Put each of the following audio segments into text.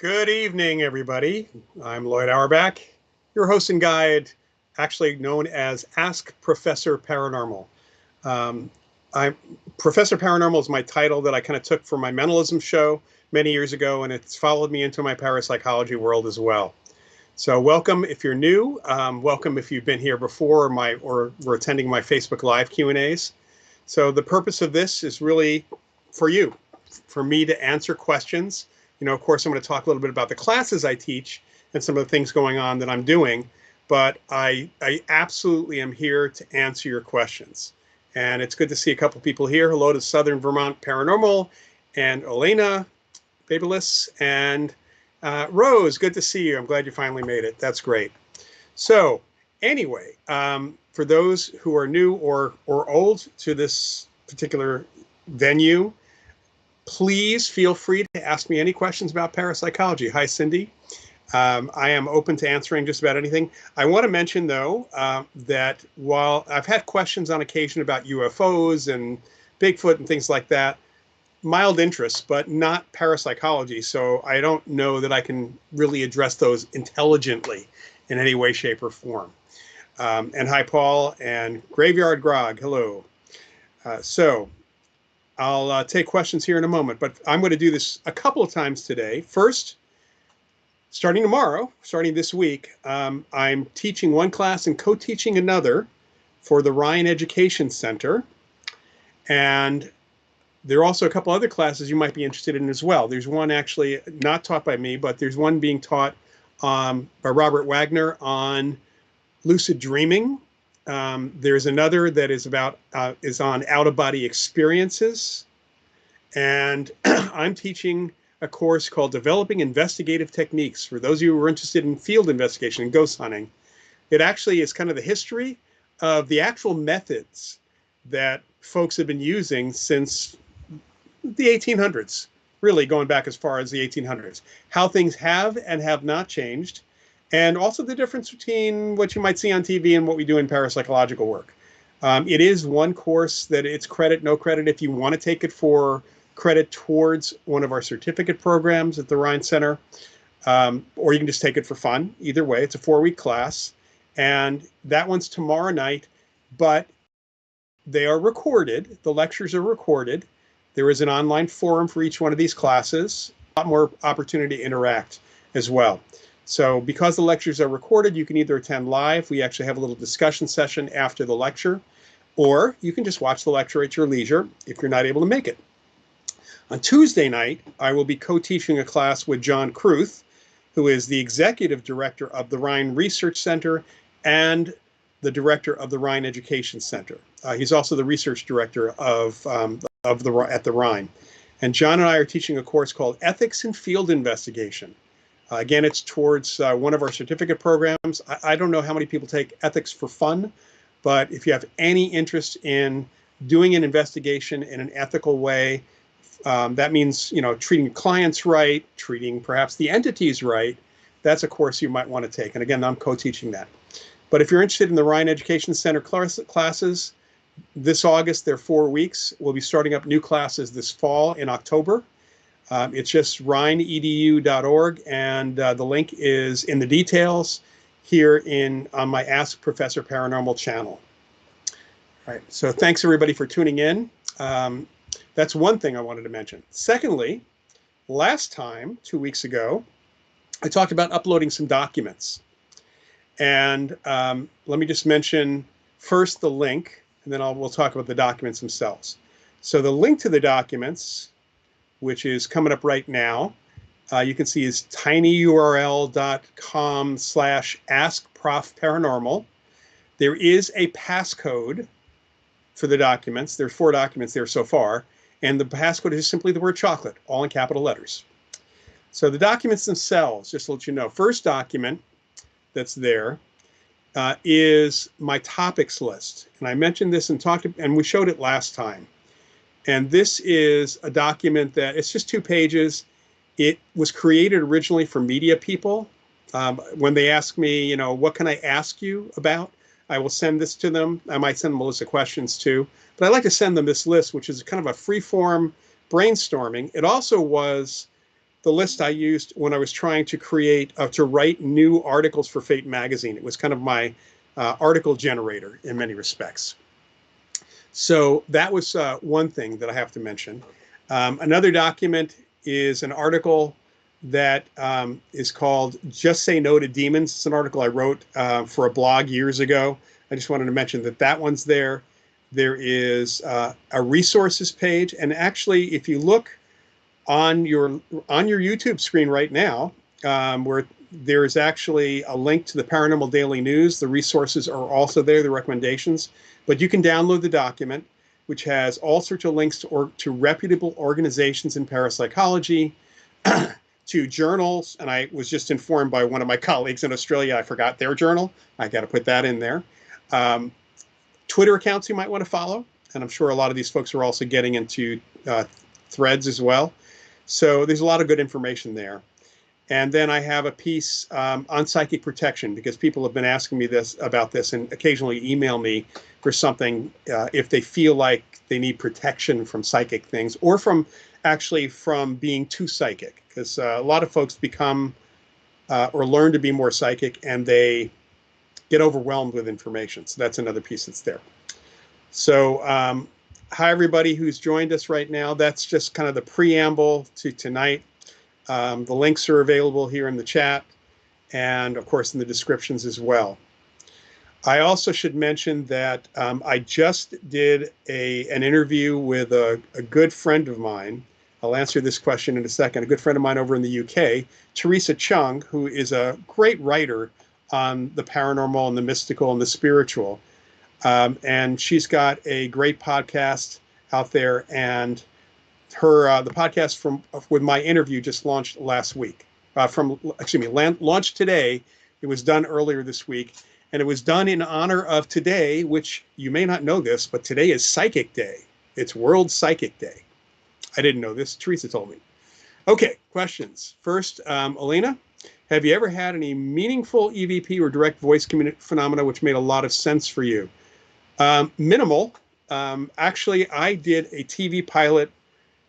Good evening, everybody. I'm Lloyd Auerbach, your host and guide, actually known as Ask Professor Paranormal. Um, I Professor Paranormal is my title that I kind of took for my mentalism show many years ago, and it's followed me into my parapsychology world as well. So welcome if you're new. Welcome if you've been here before or were attending my Facebook Live Q&As. So the purpose of this is really for you, for me to answer questions. Of course, I'm going to talk a little bit about the classes I teach and some of the things going on that I'm doing, but I absolutely am here to answer your questions. And it's good to see a couple people here. Hello to Southern Vermont Paranormal and Elena. Babyliss, and Rose, good to see you. I'm glad you finally made it. That's great. So anyway, for those who are new or old to this particular venue, please feel free to ask me any questions about parapsychology. Hi, Cindy. I am open to answering just about anything. I want to mention, though, that while I've had questions on occasion about UFOs and Bigfoot and things like that, mild interest, but not parapsychology. So I don't know that I can really address those intelligently in any way, shape, or form. And hi, Paul, and Graveyard Grog. Hello. So I'll take questions here in a moment, but I'm going to do this a couple of times today. First, starting tomorrow, starting this week, I'm teaching one class and co-teaching another for the Ryan Education Center. And there are also a couple other classes you might be interested in as well. There's one actually not taught by me, but there's one being taught by Robert Wagner on lucid dreaming. There's another that is on out-of-body experiences. And I'm teaching a course called Developing Investigative Techniques for those of you who are interested in field investigation and ghost hunting. It actually is kind of the history of the actual methods that folks have been using since the 1800s, really going back as far as the 1800s, how things have and have not changed, and also the difference between what you might see on TV and what we do in parapsychological work. It is one course that it's credit, no credit. If you want to take it for credit towards one of our certificate programs at the Ryan Center, or you can just take it for fun. Either way, it's a 4-week class, and that one's tomorrow night, but they are recorded. The lectures are recorded. There is an online forum for each one of these classes, a lot more opportunity to interact as well. So because the lectures are recorded, you can either attend live. We actually have a little discussion session after the lecture, or you can just watch the lecture at your leisure if you're not able to make it. On Tuesday night, I will be co-teaching a class with John Kruth, who is the executive director of the Ryan Research Center and the director of the Ryan Education Center. He's also the research director at the Ryan. And John and I are teaching a course called Ethics in Field Investigation. Again, it's towards one of our certificate programs. I don't know how many people take ethics for fun, but if you have any interest in doing an investigation in an ethical way, that means, treating clients right, treating perhaps the entities right, that's a course you might want to take. And again, I'm co-teaching that. But if you're interested in the Ryan Education Center classes, this August, they're 4 weeks. We'll be starting up new classes this fall in October. It's just ryanedu.org, and the link is in the details here on my Ask Professor Paranormal channel. All right, so thanks everybody for tuning in. That's one thing I wanted to mention. Secondly, last time, 2 weeks ago, I talked about uploading some documents. And let me just mention first the link, and then we'll talk about the documents themselves. So the link to the documents, which is coming up right now, you can see is tinyurl.com/askprofparanormal. There is a passcode for the documents. There are 4 documents there so far, and the passcode is simply the word chocolate, all in capital letters. So the documents themselves, just to let you know, first document that's there is my topics list. And I mentioned this and we showed it last time. And this is a document that it's just 2 pages. It was created originally for media people. When they ask me, what can I ask you about? I will send this to them. I might send them a list of questions too. But I like to send them this list, which is kind of a free-form brainstorming. It also was the list I used when I was trying to write new articles for Fate magazine. It was kind of my article generator in many respects. So that was one thing that I have to mention. Another document is an article that is called Just Say No to Demons. It's an article I wrote for a blog years ago. I just wanted to mention that one's there. There is a resources page. And actually, if you look on your YouTube screen right now, where there is actually a link to the Paranormal Daily News, the resources are also there, the recommendations. But you can download the document, which has all sorts of links to reputable organizations in parapsychology, to journals. And I was just informed by one of my colleagues in Australia, I forgot their journal. I got to put that in there. Twitter accounts you might want to follow. And I'm sure a lot of these folks are also getting into threads as well. So there's a lot of good information there. And then I have a piece on psychic protection, because people have been asking me about this and occasionally email me for something if they feel like they need protection from psychic things, or from being too psychic, because a lot of folks become or learn to be more psychic, and they get overwhelmed with information. So that's another piece that's there. So hi, everybody who's joined us right now. That's just kind of the preamble to tonight. The links are available here in the chat, and of course in the descriptions as well. I also should mention that I just did an interview with a good friend of mine. I'll answer this question in a second. A good friend of mine over in the UK, Teresa Chung, who is a great writer on the paranormal and the mystical and the spiritual. And she's got a great podcast out there, and the podcast with my interview just launched last week. Launched today. It was done earlier this week, and it was done in honor of today, which you may not know this, but today is Psychic Day. It's World Psychic Day. I didn't know this. Teresa told me. Okay, questions. First, Elena, have you ever had any meaningful EVP or direct voice phenomena which made a lot of sense for you? Minimal. Actually, I did a TV pilot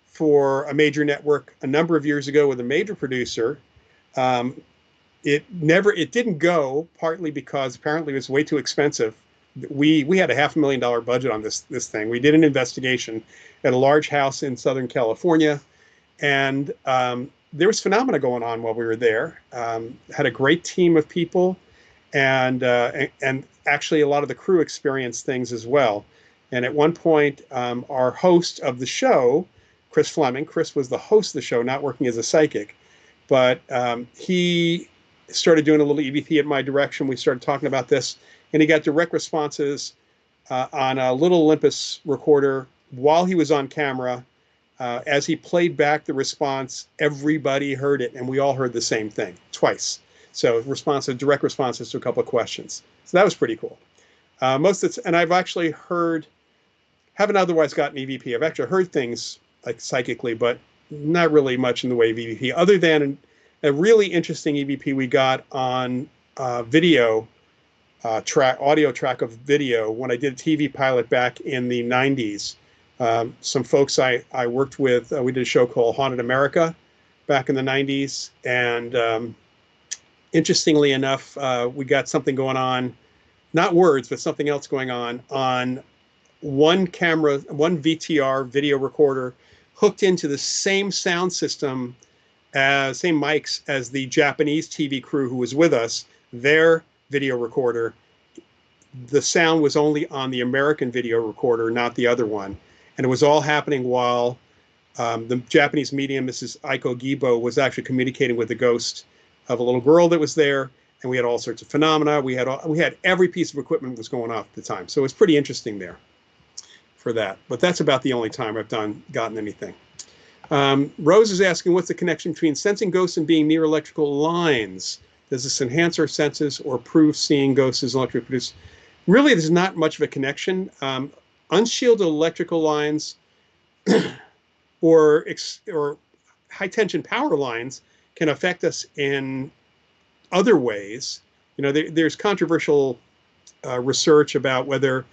for a major network a number of years ago with a major producer. It didn't go, partly because apparently it was way too expensive. We had a $500,000 budget on this thing. We did an investigation at a large house in Southern California, and there was phenomena going on while we were there. Had a great team of people, and actually a lot of the crew experienced things as well. And at one point, our host of the show, Chris Fleming. Chris was the host of the show, not working as a psychic, but he started doing a little EVP at my direction. We started talking about this, and he got direct responses on a little Olympus recorder while he was on camera. As he played back the response, everybody heard it, and we all heard the same thing twice. So direct responses to a couple of questions. So that was pretty cool. And I've actually haven't otherwise gotten EVP. I've actually heard things like psychically, but not really much in the way of EVP, other than a really interesting EVP we got on audio track of video when I did a TV pilot back in the 90s. Some folks I worked with, we did a show called Haunted America back in the 90s, and interestingly enough, we got something going on, not words, but something else going on one camera, one VTR video recorder hooked into the same sound system, same mics as the Japanese TV crew who was with us, their video recorder. The sound was only on the American video recorder, not the other one. And it was all happening while the Japanese medium, Mrs. Aiko Gibo, was actually communicating with the ghost of a little girl that was there. And we had all sorts of phenomena. We had every piece of equipment was going off at the time. So it was pretty interesting there for that. But that's about the only time I've gotten anything. Rose is asking, what's the connection between sensing ghosts and being near electrical lines? Does this enhance our senses or prove seeing ghosts as electric produced? Really, there's not much of a connection. Unshielded electrical lines or high tension power lines can affect us in other ways. You know, there's controversial research about whether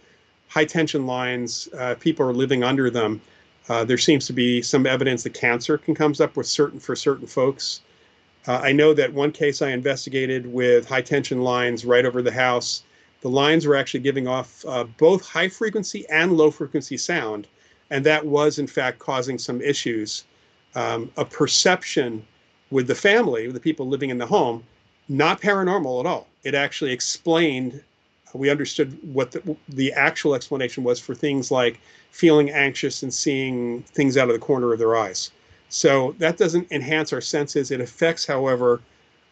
high tension lines, people are living under them. There seems to be some evidence that cancer can come up with for certain folks. I know that one case I investigated with high tension lines right over the house, the lines were actually giving off both high frequency and low frequency sound. And that was in fact causing some issues, a perception with the family, with the people living in the home, not paranormal at all. It actually explained, we understood what the actual explanation was for things like feeling anxious and seeing things out of the corner of their eyes. So that doesn't enhance our senses. It affects, however,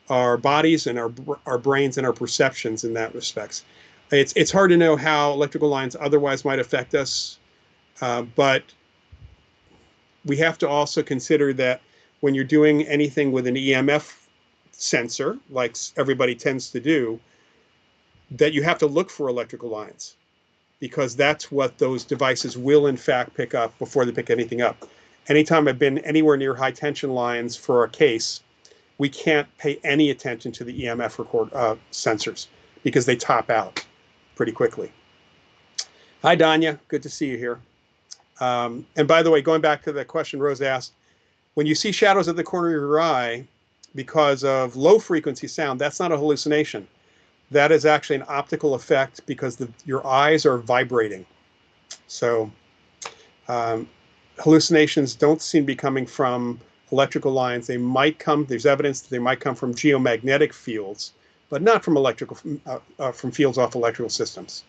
our bodies and our brains and our perceptions in that respects. It's hard to know how electrical lines otherwise might affect us, but we have to also consider that when you're doing anything with an EMF sensor, like everybody tends to do, that you have to look for electrical lines, because that's what those devices will in fact pick up before they pick anything up. Anytime I've been anywhere near high tension lines for a case, we can't pay any attention to the EMF sensors because they top out pretty quickly. Hi, Danya. Good to see you here. And by the way, going back to the question Rose asked, when you see shadows at the corner of your eye because of low frequency sound, that's not a hallucination. That is actually an optical effect because your eyes are vibrating. So hallucinations don't seem to be coming from electrical lines. They might come, there's evidence that they might come from geomagnetic fields, but not from from fields off electrical systems.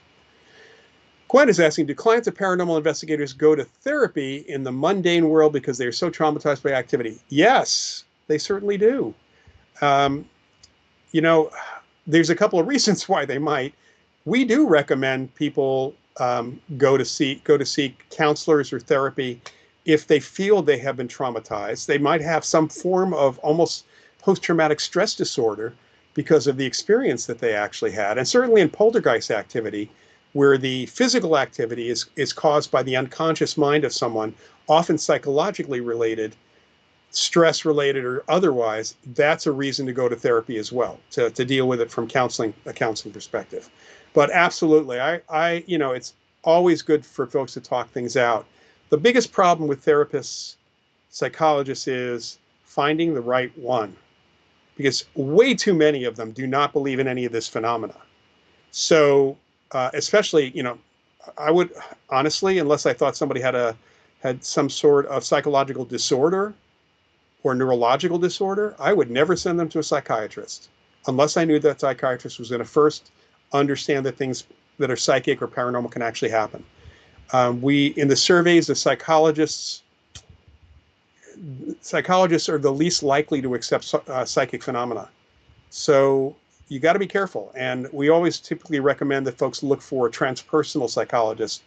Gwen is asking, do clients of paranormal investigators go to therapy in the mundane world because they're so traumatized by activity? Yes, they certainly do. You know, there's a couple of reasons why they might. We do recommend people go to seek counselors or therapy if they feel they have been traumatized. They might have some form of almost post-traumatic stress disorder because of the experience that they actually had. And certainly in poltergeist activity, where the physical activity is caused by the unconscious mind of someone, often psychologically related, stress related or otherwise, that's a reason to go to therapy as well, to deal with it from a counseling perspective. But absolutely, I you know, it's always good for folks to talk things out. The biggest problem with therapists, psychologists, is finding the right one, because way too many of them do not believe in any of this phenomena. So especially, you know, I would honestly, unless I thought somebody had some sort of psychological disorder or neurological disorder, I would never send them to a psychiatrist unless I knew that psychiatrist was going to first understand that things that are psychic or paranormal can actually happen. In the surveys, the psychologists are the least likely to accept psychic phenomena. So you got to be careful. And we always typically recommend that folks look for a transpersonal psychologist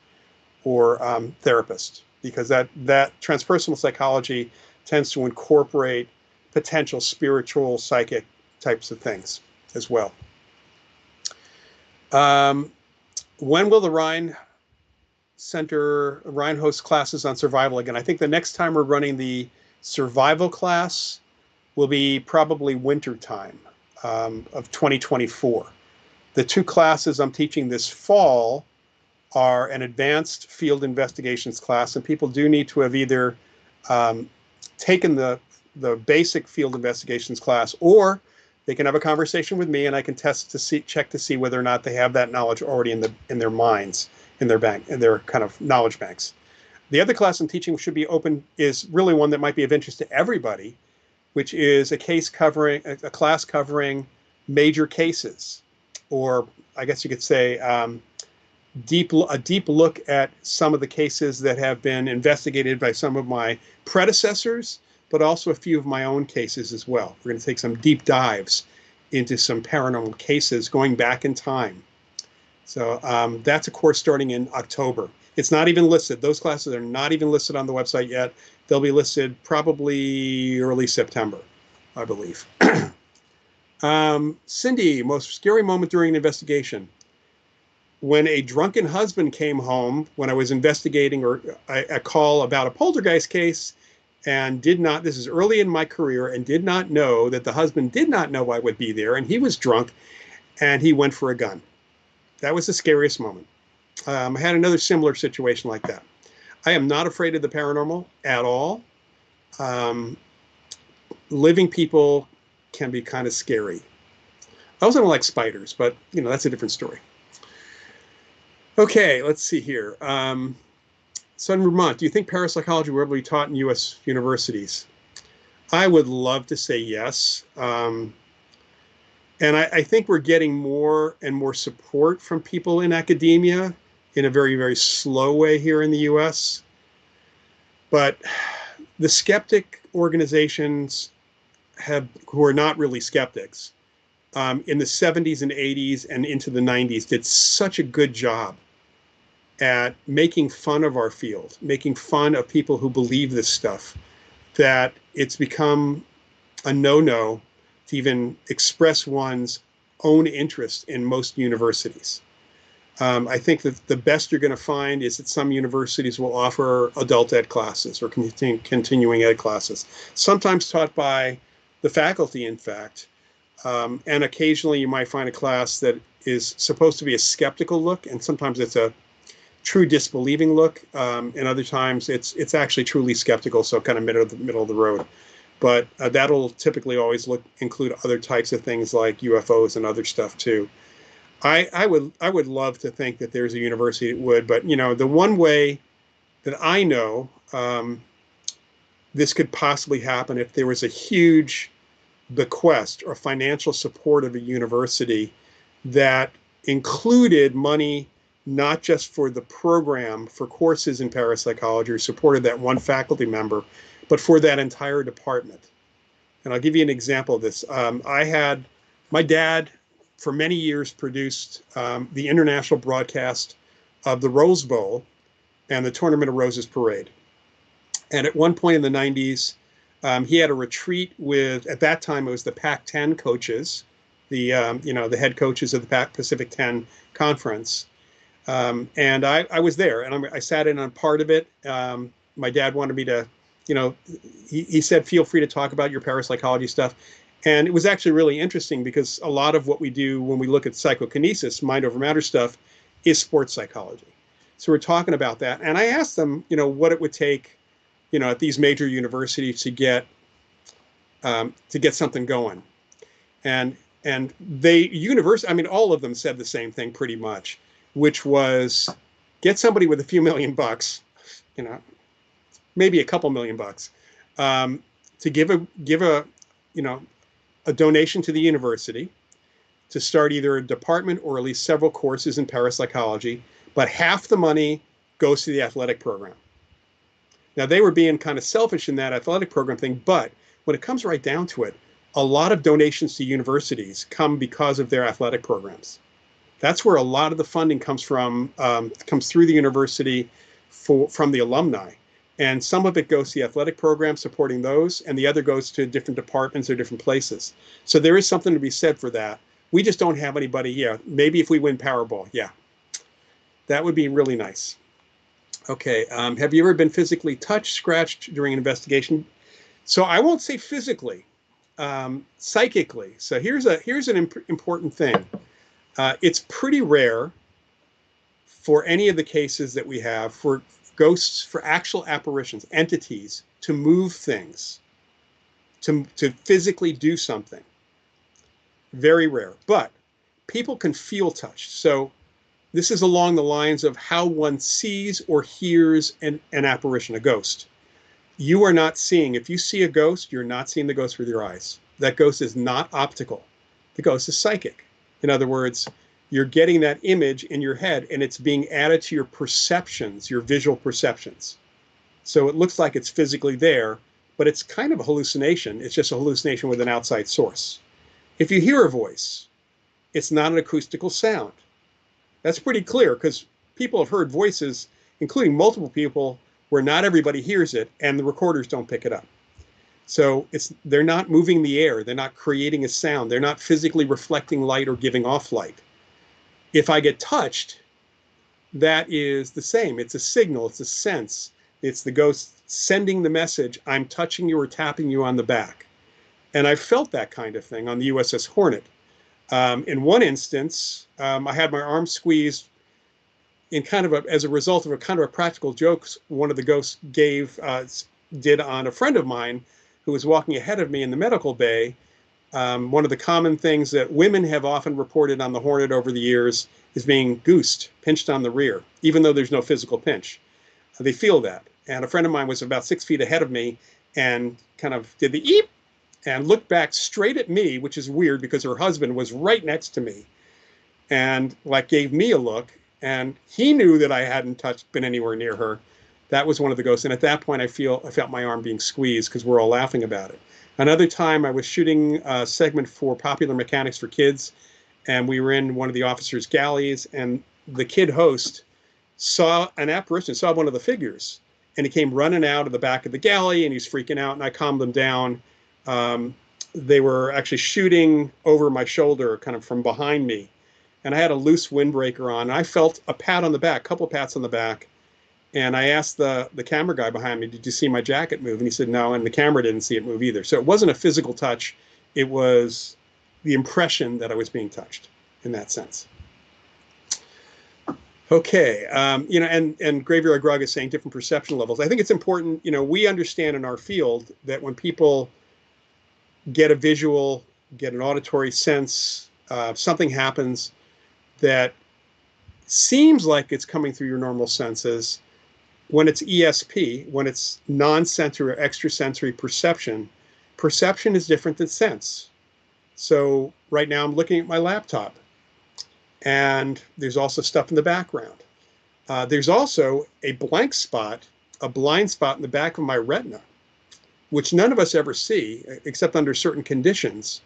or therapist, because that transpersonal psychology tends to incorporate potential spiritual, psychic types of things as well. When will the Rhine host classes on survival again? I think the next time we're running the survival class will be probably winter time of 2024. The two classes I'm teaching this fall are an advanced field investigations class, and people do need to have either taken the basic field investigations class, or they can have a conversation with me and I can check to see whether or not they have that knowledge already in their minds, in their kind of knowledge banks. The other class I'm teaching should be open, is really one that might be of interest to everybody, which is a class covering major cases, or I guess you could say a deep look at some of the cases that have been investigated by some of my predecessors, but also a few of my own cases as well. We're going to take some deep dives into some paranormal cases going back in time. So that's a course starting in October. It's not even listed. Those classes are not even listed on the website yet. They'll be listed probably early September, I believe. Cindy, most scary moment during an investigation. When a drunken husband came home when I was investigating a call about a poltergeist case, and this is early in my career, and did not know that the husband did not know I would be there, and he was drunk, and he went for a gun. That was the scariest moment. I had another similar situation like that. I am not afraid of the paranormal at all. Living people can be kind of scary. I also don't like spiders, but you know, that's a different story. Okay, let's see here. Southern Vermont, do you think parapsychology will ever be taught in U.S. universities? I would love to say yes. And I think we're getting more and more support from people in academia in a very, very slow way here in the U.S. But the skeptic organizations who are not really skeptics in the 70s and 80s and into the 90s did such a good job at making fun of our field, making fun of people who believe this stuff, that it's become a no-no to even express one's own interest in most universities. I think that the best you're going to find is that some universities will offer adult ed classes or continuing ed classes, sometimes taught by the faculty, in fact. And occasionally you might find a class that is supposed to be a skeptical look, and sometimes it's a true disbelieving look. And other times it's actually truly skeptical, so kind of middle of the road. But that'll typically always include other types of things like UFOs and other stuff too. I would love to think that there's a university that would, but the one way that I know this could possibly happen if there was a huge bequest or financial support of a university that included money not just for the program for courses in parapsychology or supported that one faculty member, but for that entire department. And I'll give you an example of this. My dad for many years produced the international broadcast of the Rose Bowl and the Tournament of Roses Parade. And at one point in the 90s, he had a retreat with, at that time, it was the Pac-10 coaches, the head coaches of the Pacific 10 Conference. And I was there, and I sat in on part of it. My dad wanted me to, he said, feel free to talk about your parapsychology stuff. And it was actually really interesting because a lot of what we do when we look at psychokinesis, mind over matter stuff, is sports psychology. So we're talking about that. And I asked them, what it would take, at these major universities to get something going. And all of them said the same thing pretty much, which was get somebody with a few $1,000,000, maybe a couple $1,000,000, to give a donation to the university to start either a department or at least several courses in parapsychology, but half the money goes to the athletic program. Now, they were being kind of selfish in that athletic program thing, but when it comes right down to it, a lot of donations to universities come because of their athletic programs. That's where a lot of the funding comes from, comes through the university from the alumni. And some of it goes to the athletic program, supporting those, and the other goes to different departments or different places. So there is something to be said for that. We just don't have anybody here. Maybe if we win Powerball, yeah. That would be really nice. Okay, have you ever been physically touched, scratched during an investigation? So I won't say physically, psychically. So here's an important thing. It's pretty rare for any of the cases that we have for ghosts, for actual apparitions, entities, to move things, to physically do something. Very rare. But people can feel touched. So this is along the lines of how one sees or hears an apparition, a ghost. You are not seeing, if you see a ghost, you're not seeing the ghost with your eyes. That ghost is not optical. The ghost is psychic. In other words, you're getting that image in your head and it's being added to your perceptions, your visual perceptions. So it looks like it's physically there, but it's kind of a hallucination. It's just a hallucination with an outside source. If you hear a voice, it's not an acoustical sound. That's pretty clear because people have heard voices, including multiple people, where not everybody hears it and the recorders don't pick it up. So they're not moving the air. They're not creating a sound. They're not physically reflecting light or giving off light. If I get touched, that is the same. It's a signal. It's a sense. It's the ghost sending the message, I'm touching you or tapping you on the back. And I felt that kind of thing on the USS Hornet. In one instance, I had my arm squeezed in as a result of a kind of a practical joke one of the ghosts did on a friend of mine who was walking ahead of me in the medical bay. One of the common things that women have often reported on the Hornet over the years is being goosed, pinched on the rear, even though there's no physical pinch. They feel that. And a friend of mine was about 6 feet ahead of me and kind of did the eep and looked back straight at me, which is weird because her husband was right next to me and gave me a look. And he knew that I hadn't been anywhere near her. That was one of the ghosts. And at that point, I felt my arm being squeezed because we're all laughing about it. Another time I was shooting a segment for Popular Mechanics for Kids, and we were in one of the officers' galleys, and the kid host saw an apparition, saw one of the figures, and he came running out of the back of the galley, and he's freaking out, and I calmed them down. They were actually shooting over my shoulder, kind of from behind me, and I had a loose windbreaker on. And I felt a pat on the back, a couple of pats on the back, and I asked the camera guy behind me, "Did you see my jacket move?" And he said no, and the camera didn't see it move either. So it wasn't a physical touch; it was the impression that I was being touched in that sense. Okay, you know, and Graveyard Grog is saying different perception levels. I think it's important, you know, we understand in our field that when people get a visual, get an auditory sense, something happens that seems like it's coming through your normal senses. When it's ESP, when it's non-sensory or extrasensory perception, perception is different than sense. So right now I'm looking at my laptop, and there's also stuff in the background. There's also a blank spot, a blind spot in the back of my retina, which none of us ever see except under certain conditions.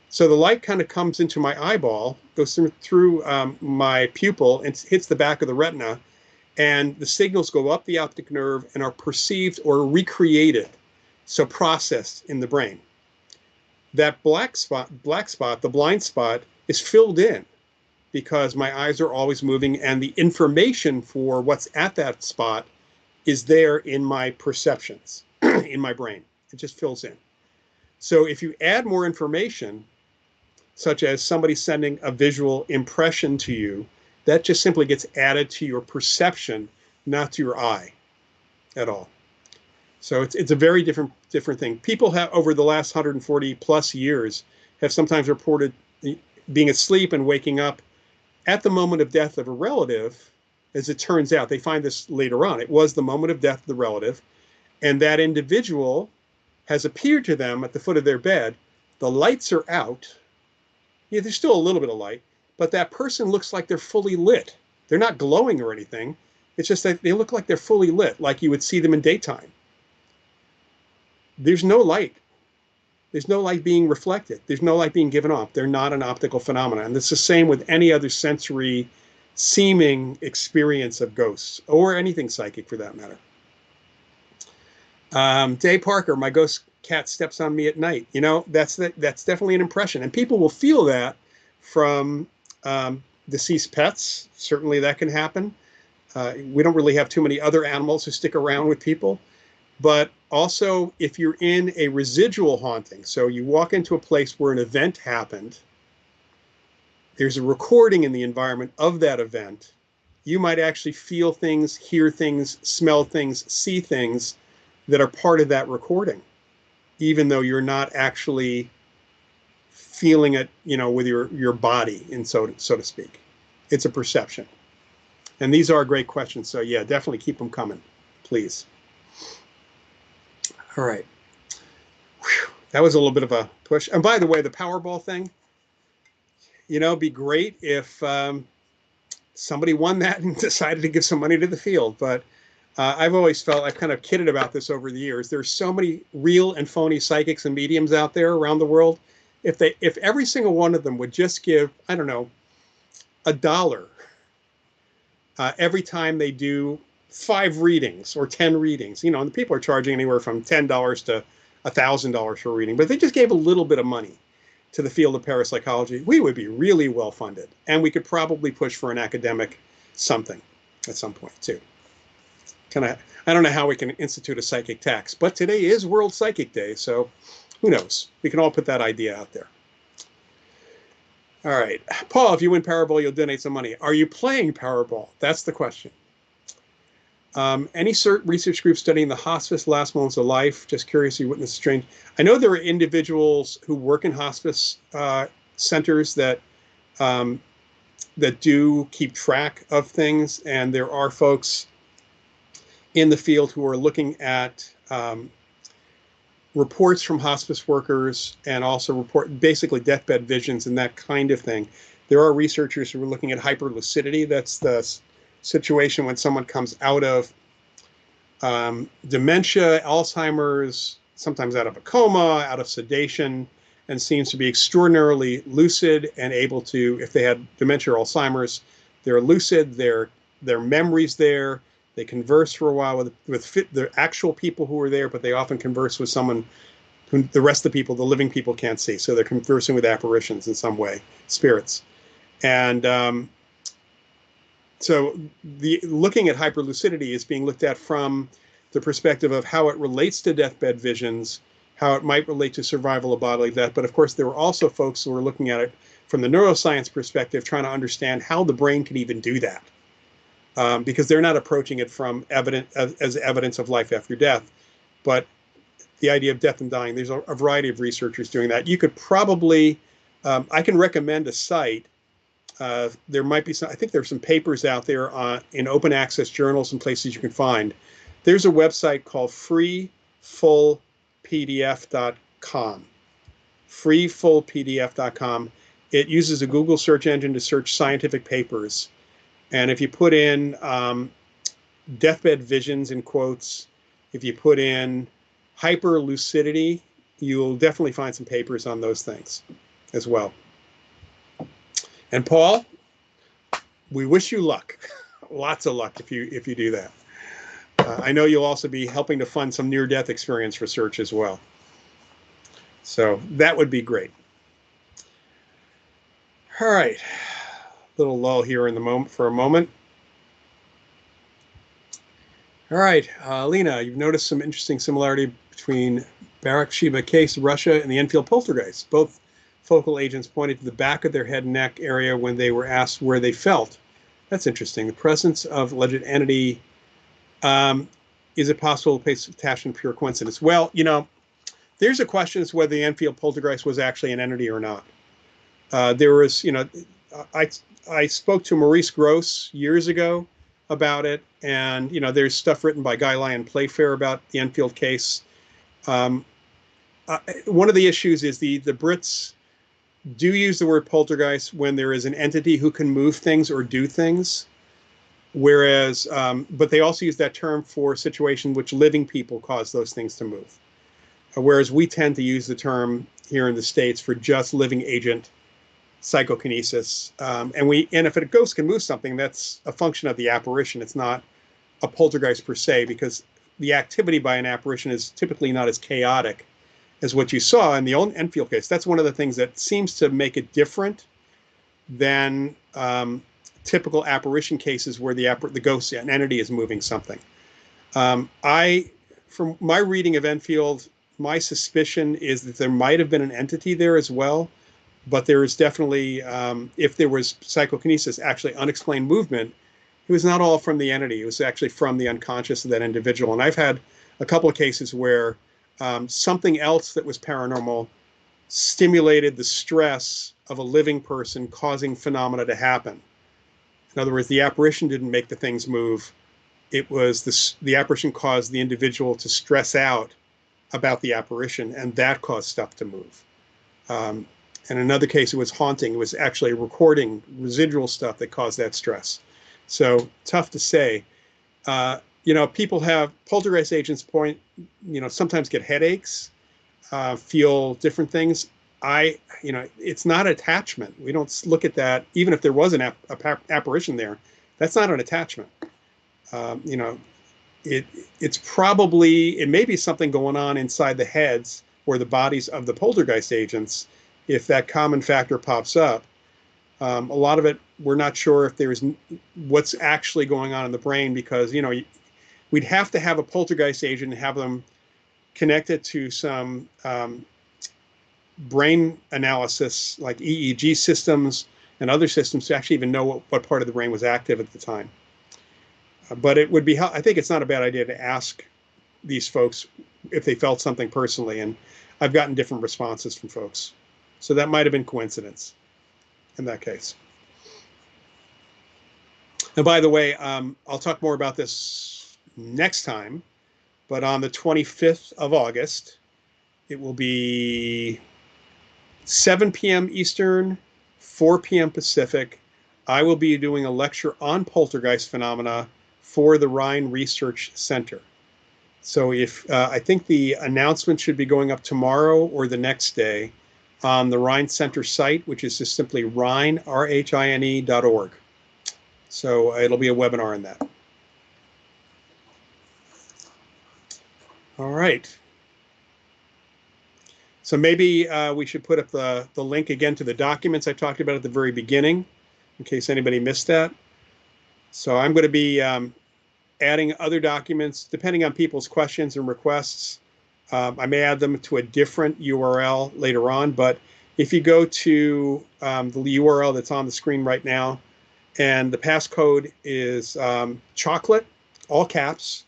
So the light kind of comes into my eyeball, goes through my pupil, and hits the back of the retina, and the signals go up the optic nerve and are perceived or recreated, so processed in the brain. That black spot, the blind spot, is filled in because my eyes are always moving, and the information for what's at that spot is there in my perceptions, in my brain. It just fills in. So if you add more information, such as somebody sending a visual impression to you, that just simply gets added to your perception, not to your eye at all. So it's a very different thing. People have, over the last 140 plus years, have sometimes reported being asleep and waking up at the moment of death of a relative. As it turns out, they find this later on. It was the moment of death of the relative, and that individual has appeared to them at the foot of their bed. The lights are out. Yeah, there's still a little bit of light, but that person looks like they're fully lit. They're not glowing or anything. It's just that they look like they're fully lit, like you would see them in daytime. There's no light. There's no light being reflected. There's no light being given off. They're not an optical phenomenon. And it's the same with any other sensory seeming experience of ghosts, or anything psychic for that matter. Dave Parker, my ghost cat steps on me at night. You know, that's definitely an impression. And people will feel that from deceased pets. Certainly that can happen. We don't really have too many other animals who stick around with people. But also, if you're in a residual haunting, so you walk into a place where an event happened, there's a recording in the environment of that event, you might actually feel things, hear things, smell things, see things that are part of that recording, even though you're not actually feeling it, you know, with your body, and so to speak. It's a perception. And these are great questions. So yeah, definitely keep them coming, please. All right. Whew. That was a little bit of a push. And by the way, the Powerball thing, you know, it'd be great if somebody won that and decided to give some money to the field. But I've always felt, I've kind of kidded about this over the years. There's so many real and phony psychics and mediums out there around the world. If every single one of them would just give, I don't know, $1 every time they do 5 readings or 10 readings, you know, and the people are charging anywhere from $10 to $1,000 for a reading, but if they just gave a little bit of money to the field of parapsychology, we would be really well funded, and we could probably push for an academic something at some point too. I don't know how we can institute a psychic tax, but today is World Psychic Day, so who knows? We can all put that idea out there. All right, Paul, if you win Powerball, you'll donate some money. Are you playing Powerball? That's the question. Any research group studying the hospice last moments of life? Just curious, you witnessed strange. I know there are individuals who work in hospice centers that do keep track of things, and there are folks in the field who are looking at reports from hospice workers, and also report basically deathbed visions and that kind of thing. There are researchers who are looking at hyperlucidity. That's the situation when someone comes out of dementia, Alzheimer's, sometimes out of a coma, out of sedation, and seems to be extraordinarily lucid and able to, if they had dementia or Alzheimer's, they're lucid, their memory's there, They converse for a while with the actual people who are there, but they often converse with someone who the rest of the people, the living people, can't see. So they're conversing with apparitions in some way, spirits. And so looking at hyperlucidity is being looked at from the perspective of how it relates to deathbed visions, how it might relate to survival of bodily death. But of course, there were also folks who were looking at it from the neuroscience perspective, trying to understand how the brain can even do that. Because they're not approaching it from as evidence of life after death, but the idea of death and dying. There's a variety of researchers doing that. You could probably, I can recommend a site. There might be some, I think there's some papers out there in open access journals and places you can find. There's a website called freefullpdf.com. freefullpdf.com. It uses a Google search engine to search scientific papers. And if you put in deathbed visions in quotes, if you put in hyperlucidity, you'll definitely find some papers on those things as well. And Paul, we wish you luck, lots of luck if you do that. I know you'll also be helping to fund some near-death experience research as well. So that would be great. All right, little lull here in the moment for a moment. All right, Lena, you've noticed some interesting similarity between Barak-Sheba case, Russia, and the Enfield poltergeist. Both focal agents pointed to the back of their head and neck area when they were asked where they felt. That's interesting. The presence of alleged entity, is it possible to place attachment pure coincidence? Well, you know, there's a question as to whether the Enfield poltergeist was actually an entity or not. There was, you know, I spoke to Maurice Gross years ago about it, and you know, there's stuff written by Guy Lyon Playfair about the Enfield case. One of the issues is the Brits do use the word poltergeist when there is an entity who can move things or do things, whereas, but they also use that term for situations which living people cause those things to move. Whereas we tend to use the term here in the States for just living agent psychokinesis. And if a ghost can move something, that's a function of the apparition. It's not a poltergeist per se, because the activity by an apparition is typically not as chaotic as what you saw in the old Enfield case. That's one of the things that seems to make it different than typical apparition cases where the ghost, an entity, is moving something. From my reading of Enfield, my suspicion is that there might have been an entity there as well, but there is definitely, if there was psychokinesis, actually unexplained movement, it was not all from the entity. It was actually from the unconscious of that individual. And I've had a couple of cases where something else that was paranormal stimulated the stress of a living person, causing phenomena to happen. In other words, the apparition didn't make the things move. It was the apparition caused the individual to stress out about the apparition, and that caused stuff to move. In another case, it was haunting. It was actually recording residual stuff that caused that stress. So tough to say. You know, people have poltergeist agents sometimes get headaches, feel different things. You know, it's not attachment. We don't look at that. Even if there was an apparition there, that's not an attachment. You know, it's probably, it may be something going on inside the heads or the bodies of the poltergeist agents. If that common factor pops up, a lot of it, we're not sure if there's what's actually going on in the brain, because, you know, we'd have to have a poltergeist agent and have them connected to some brain analysis like EEG systems and other systems to actually even know what part of the brain was active at the time. But it would be, I think it's not a bad idea to ask these folks if they felt something personally. And I've gotten different responses from folks. So that might have been coincidence in that case. And by the way, I'll talk more about this next time, but on the 25th of August, it will be 7 p.m. Eastern, 4 p.m. Pacific. I will be doing a lecture on poltergeist phenomena for the Rhine Research Center. So I think the announcement should be going up tomorrow or the next day on the Rhine Center site, which is just simply Rhine, RHINE.org. So it'll be a webinar on that. All right. So maybe we should put up the link again to the documents I talked about at the very beginning, in case anybody missed that. So I'm going to be adding other documents depending on people's questions and requests. I may add them to a different URL later on, but if you go to the URL that's on the screen right now, and the passcode is chocolate, all caps,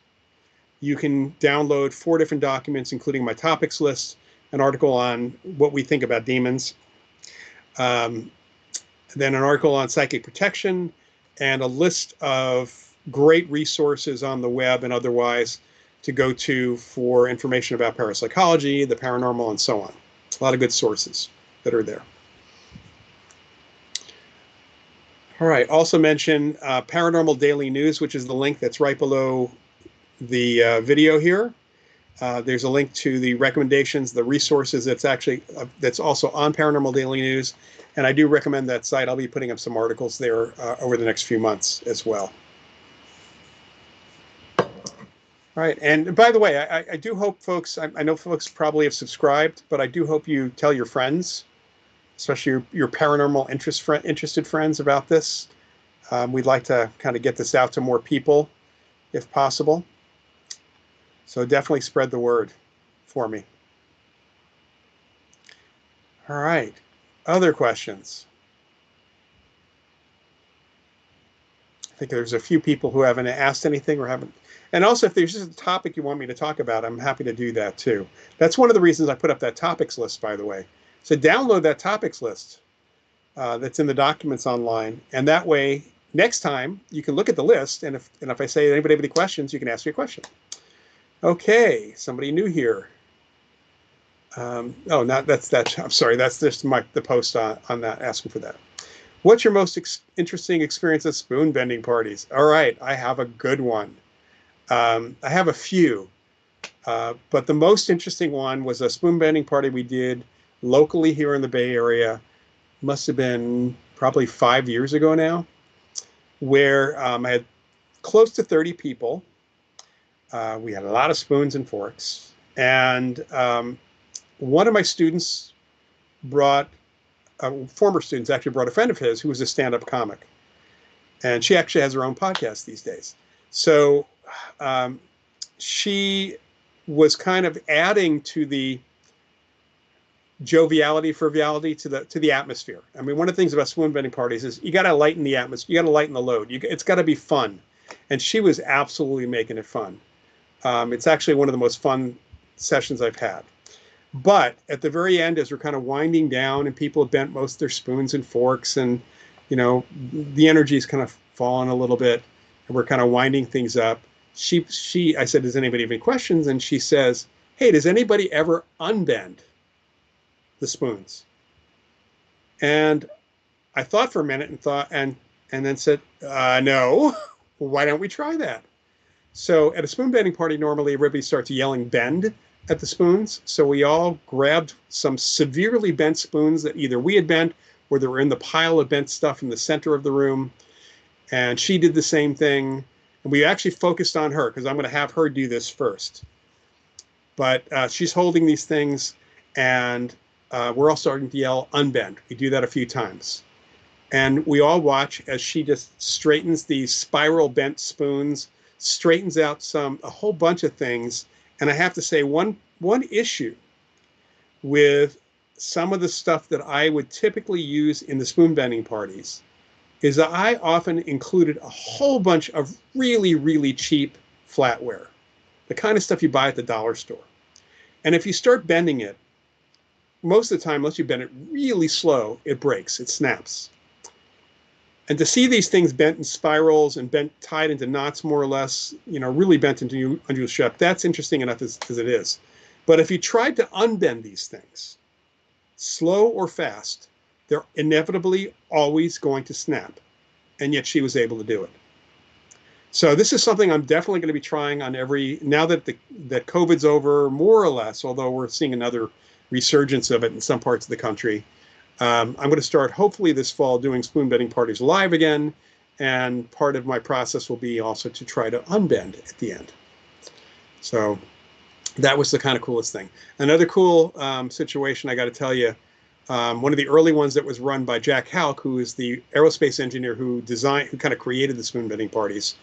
you can download 4 different documents, including my topics list, an article on what we think about demons, then an article on psychic protection, and a list of great resources on the web and otherwise to go to for information about parapsychology, the paranormal, and so on. A lot of good sources that are there. All right, also mention Paranormal Daily News, which is the link that's right below the video here. There's a link to the recommendations, the resources that's also on Paranormal Daily News, and I do recommend that site. I'll be putting up some articles there over the next few months as well. All right, and by the way, I do hope folks, I know folks probably have subscribed, but I do hope you tell your friends, especially your paranormal interested friends about this. We'd like to kind of get this out to more people if possible. So definitely spread the word for me. All right. Other questions? I think there's a few people who haven't asked anything or haven't. And also, if there's just a topic you want me to talk about, I'm happy to do that too. That's one of the reasons I put up that topics list, by the way. So download that topics list that's in the documents online. And that way, next time, you can look at the list. And if I say, anybody have any questions, you can ask me a question. Okay, somebody new here. Oh, I'm sorry, that's just the post on that, asking for that. What's your most interesting experience at spoon bending parties? All right, I have a good one. I have a few, but the most interesting one was a spoon bending party we did locally here in the Bay Area. Must have been probably 5 years ago now, where I had close to 30 people. We had a lot of spoons and forks, and one of my students former students actually brought a friend of his who was a stand-up comic, and she actually has her own podcast these days. So she was kind of adding to the joviality, frivolity to the atmosphere. I mean, one of the things about spoon bending parties is you got to lighten the atmosphere, you got to lighten the load. It's got to be fun, and she was absolutely making it fun. It's actually one of the most fun sessions I've had. But at the very end, as we're kind of winding down and people have bent most of their spoons and forks, and the energy is kind of fallen a little bit, and we're kind of winding things up. I said, does anybody have any questions? And she says, hey, does anybody ever unbend the spoons? And I thought for a minute and then said, no. Well, why don't we try that? So at a spoon bending party, normally everybody starts yelling bend at the spoons. So we all grabbed some severely bent spoons that either we had bent or they were in the pile of bent stuff in the center of the room. And she did the same thing. And we actually focused on her because I'm going to have her do this first. But she's holding these things, and we're all starting to yell unbend. We do that a few times. And we all watch as she just straightens these spiral bent spoons, straightens out a whole bunch of things. And I have to say, one issue with some of the stuff that I would typically use in the spoon bending parties is that I often included a whole bunch of really, really cheap flatware, the kind of stuff you buy at the dollar store. And if you start bending it, most of the time, unless you bend it really slow, it breaks, it snaps. And to see these things bent in spirals and tied into knots, more or less, really bent into unusual shape, that's interesting enough as it is. But if you tried to unbend these things, slow or fast, they're inevitably always going to snap. And yet she was able to do it. So this is something I'm definitely going to be trying on now that COVID's over, more or less, although we're seeing another resurgence of it in some parts of the country. I'm going to start, hopefully this fall, doing spoon bending parties live again. And part of my process will be also to try to unbend at the end. So That was the kind of coolest thing. Another cool situation I got to tell you. One of the early ones that was run by Jack Houck, who is the aerospace engineer who kind of created the spoon bending parties.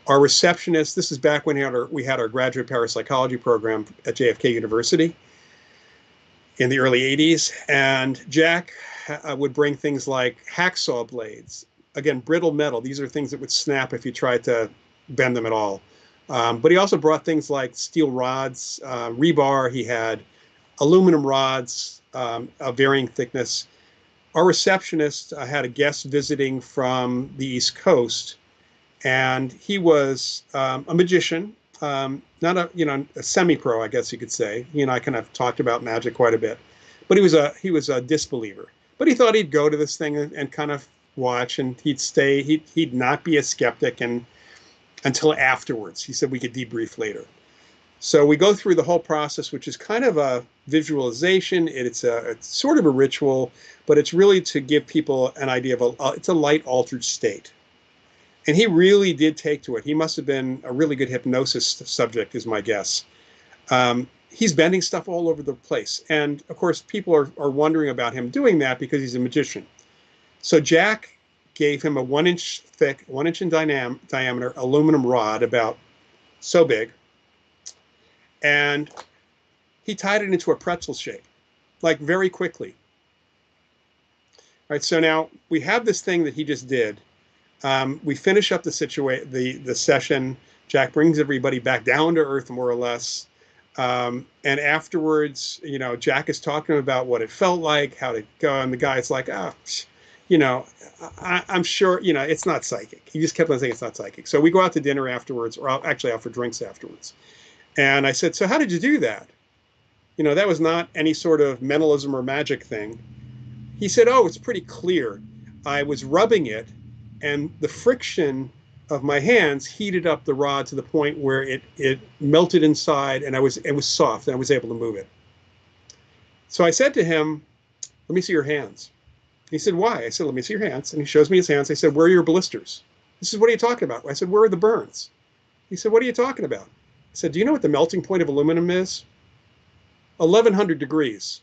Our receptionist, this is back when we had our graduate parapsychology program at JFK University in the early 80s. And Jack would bring things like hacksaw blades, again, brittle metal. These are things that would snap if you tried to bend them at all. But he also brought things like steel rods, rebar. He had aluminum rods of varying thickness. Our receptionist had a guest visiting from the East Coast, and he was a magician, not a semi-pro, I guess you could say. He and I kind of talked about magic quite a bit, but he was a disbeliever. But he thought he'd go to this thing and kind of watch, and he'd stay. He'd not be a skeptic, and until afterwards, he said we could debrief later. So we go through the whole process, which is kind of a visualization. It's sort of a ritual, but it's really to give people an idea of it's a light altered state. And he really did take to it. He must have been a really good hypnosis subject, is my guess. He's bending stuff all over the place. And of course, people are wondering about him doing that because he's a magician. So Jack gave him a 1-inch thick, 1-inch in diameter aluminum rod, about so big. And he tied it into a pretzel shape, like very quickly. All right, so now we have this thing that he just did. We finish up the session. Jack brings everybody back down to earth, more or less. And afterwards, Jack is talking about what it felt like, how to go. And the guy's like, I'm sure, it's not psychic. He just kept on saying it's not psychic. So we go out to dinner afterwards, or actually out for drinks afterwards. And I said, so how did you do that? That was not any sort of mentalism or magic thing. He said, oh, it's pretty clear. I was rubbing it, and the friction of my hands heated up the rod to the point where it melted inside, and it was soft, and I was able to move it. So I said to him, let me see your hands. He said, why? I said, let me see your hands. And he shows me his hands. I said, where are your blisters? He said, what are you talking about? I said, where are the burns? He said, what are you talking about? I said, do you know what the melting point of aluminum is? 1100 degrees.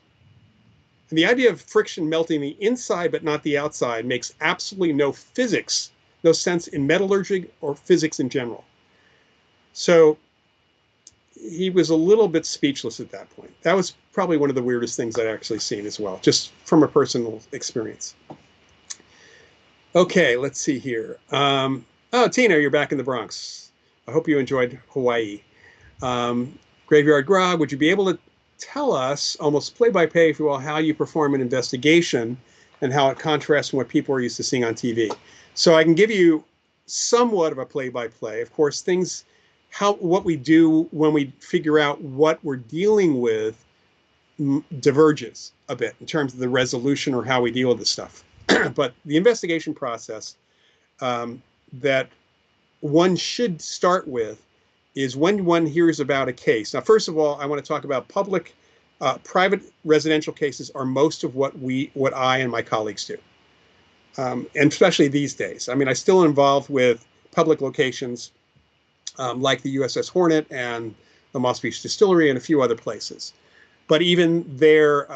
And the idea of friction melting the inside but not the outside makes absolutely no sense in metallurgy or physics in general. So he was a little bit speechless at that point. That was probably one of the weirdest things I'd actually seen as well, just from a personal experience. Okay, let's see here. Oh, Tina, you're back in the Bronx. I hope you enjoyed Hawaii. Graveyard Grog, would you be able to tell us, almost play-by-play, if you will, how you perform an investigation and how it contrasts from what people are used to seeing on TV? So I can give you somewhat of a play-by-play. Of course, what we do when we figure out what we're dealing with diverges a bit in terms of the resolution or how we deal with this stuff. But the investigation process that one should start with is when one hears about a case. Now, first of all, I want to talk about private residential cases are most of what I and my colleagues do. And especially these days. I mean, I'm still involved with public locations like the USS Hornet and the Moss Beach Distillery and a few other places. But even there,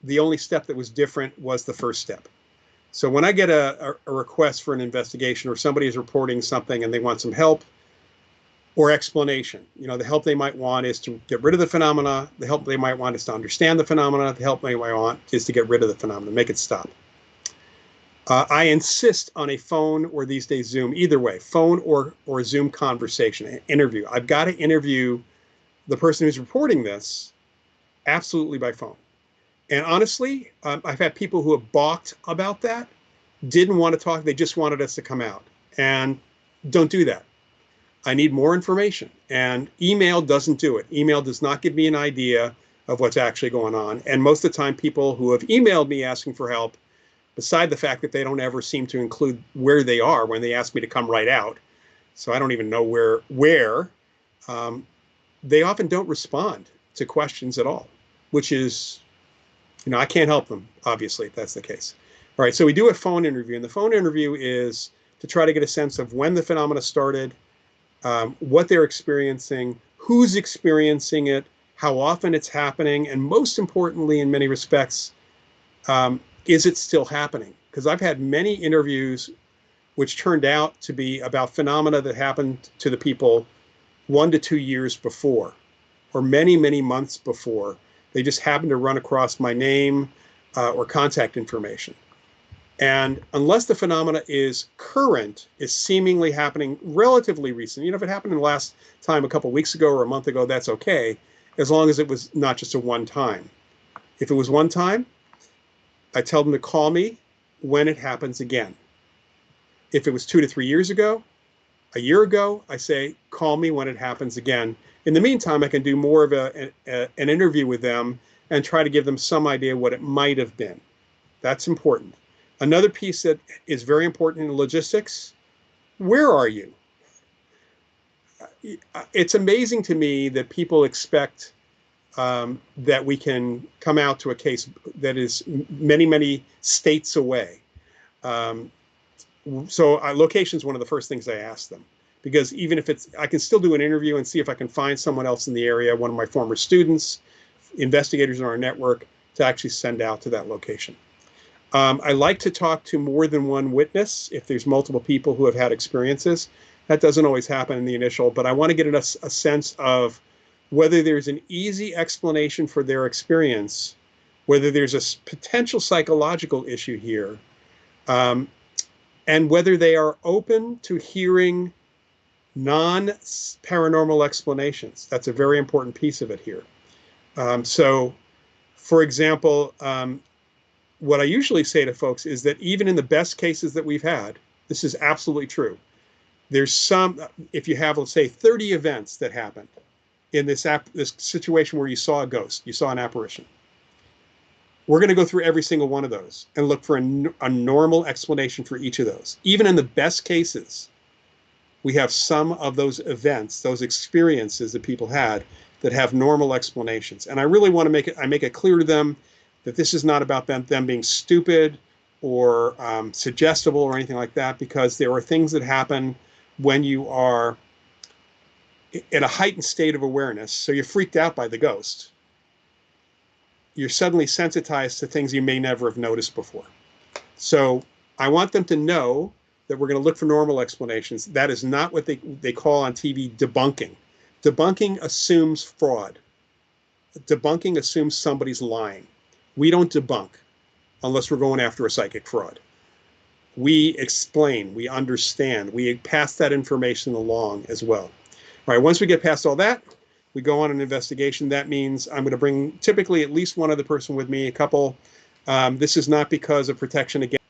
the only step that was different was the first step. So when I get a request for an investigation, or somebody is reporting something and they want some help or explanation, the help they might want is to get rid of the phenomena. The help they might want is to understand the phenomena. The help they might want is to get rid of the phenomena, make it stop. I insist on a phone, or these days Zoom, either way, phone or Zoom conversation, an interview. I've got to interview the person who's reporting this absolutely by phone. And honestly, I've had people who have balked about that, didn't want to talk. They just wanted us to come out. And don't do that. I need more information. And email doesn't do it. Email does not give me an idea of what's actually going on. And most of the time, people who have emailed me asking for help, beside the fact that they don't ever seem to include where they are when they ask me to come right out, so I don't even know where, they often don't respond to questions at all, which is, I can't help them, obviously, if that's the case. All right, so we do a phone interview, and the phone interview is to try to get a sense of when the phenomena started, what they're experiencing, who's experiencing it, how often it's happening, and most importantly, in many respects, is it still happening? Because I've had many interviews which turned out to be about phenomena that happened to the people 1 to 2 years before, or many, many months before. They just happened to run across my name or contact information. And unless the phenomena is current, is seemingly happening relatively recent, if it happened in the last time a couple of weeks ago or a month ago, that's okay, as long as it was not just a one time. If it was one time, I tell them to call me when it happens again. If it was 2 to 3 years ago, a year ago, I say, call me when it happens again. In the meantime, I can do more of an interview with them and try to give them some idea what it might have been. That's important. Another piece that is very important in logistics, where are you? It's amazing to me that people expect that we can come out to a case that is many, many states away. So location is one of the first things I ask them, because even if I can still do an interview and see if I can find someone else in the area, one of my former students, investigators in our network, to actually send out to that location. I like to talk to more than one witness if there's multiple people who have had experiences. That doesn't always happen in the initial, but I want to get a sense of whether there's an easy explanation for their experience, whether there's a potential psychological issue here, and whether they are open to hearing non-paranormal explanations. That's a very important piece of it here. So, for example, what I usually say to folks is that even in the best cases that we've had, this is absolutely true. There's if you have, let's say, 30 events that happened in this situation where you saw a ghost, you saw an apparition. We're going to go through every single one of those and look for a normal explanation for each of those. Even in the best cases, we have some of those events, those experiences that people had that have normal explanations. And I really want to make it clear to them that this is not about them being stupid or suggestible or anything like that, because there are things that happen when you are in a heightened state of awareness. So you're freaked out by the ghost. You're suddenly sensitized to things you may never have noticed before. So I want them to know that we're going to look for normal explanations. That is not what they call on TV debunking. Debunking assumes fraud. Debunking assumes somebody's lying. We don't debunk unless we're going after a psychic fraud. We explain, we understand, we pass that information along as well. All right, once we get past all that, we go on an investigation. That means I'm going to bring typically at least one other person with me, a couple. This is not because of protection against.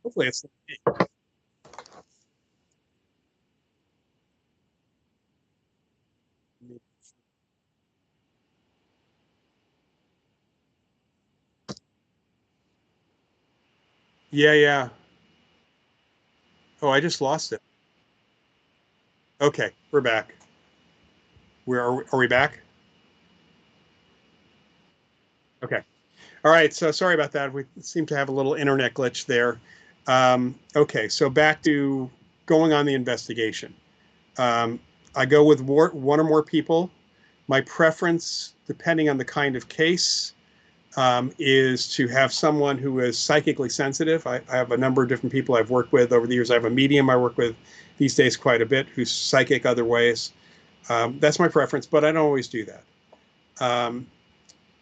Hopefully it's. Yeah, yeah. Oh, I just lost it. Okay, we're back. Are we back? Okay. All right. So sorry about that. We seem to have a little internet glitch there. Okay. So back to going on the investigation. I go with one or more people. My preference, depending on the kind of case, is to have someone who is psychically sensitive. I have a number of different people I've worked with over the years. I have a medium I work with these days quite a bit who's psychic other ways. That's my preference, but I don't always do that. Um,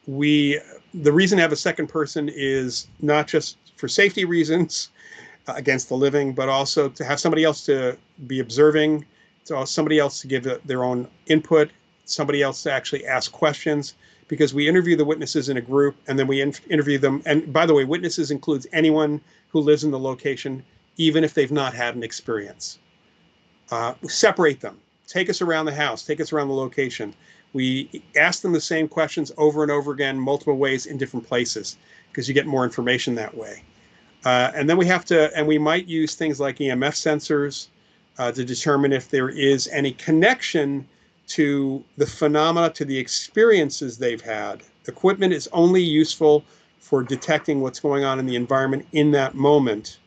the reason to have a second person is not just for safety reasons against the living, but also to have somebody else to be observing, to somebody else to give their own input, somebody else to actually ask questions, because we interview the witnesses in a group and then we interview them. And by the way, witnesses includes anyone who lives in the location, even if they've not had an experience. Separate them. Take us around the house. Take us around the location. We ask them the same questions over and over again, multiple ways in different places, because you get more information that way. And then we might use things like EMF sensors to determine if there is any connection to the phenomena, to the experiences they've had. Equipment is only useful for detecting what's going on in the environment in that moment.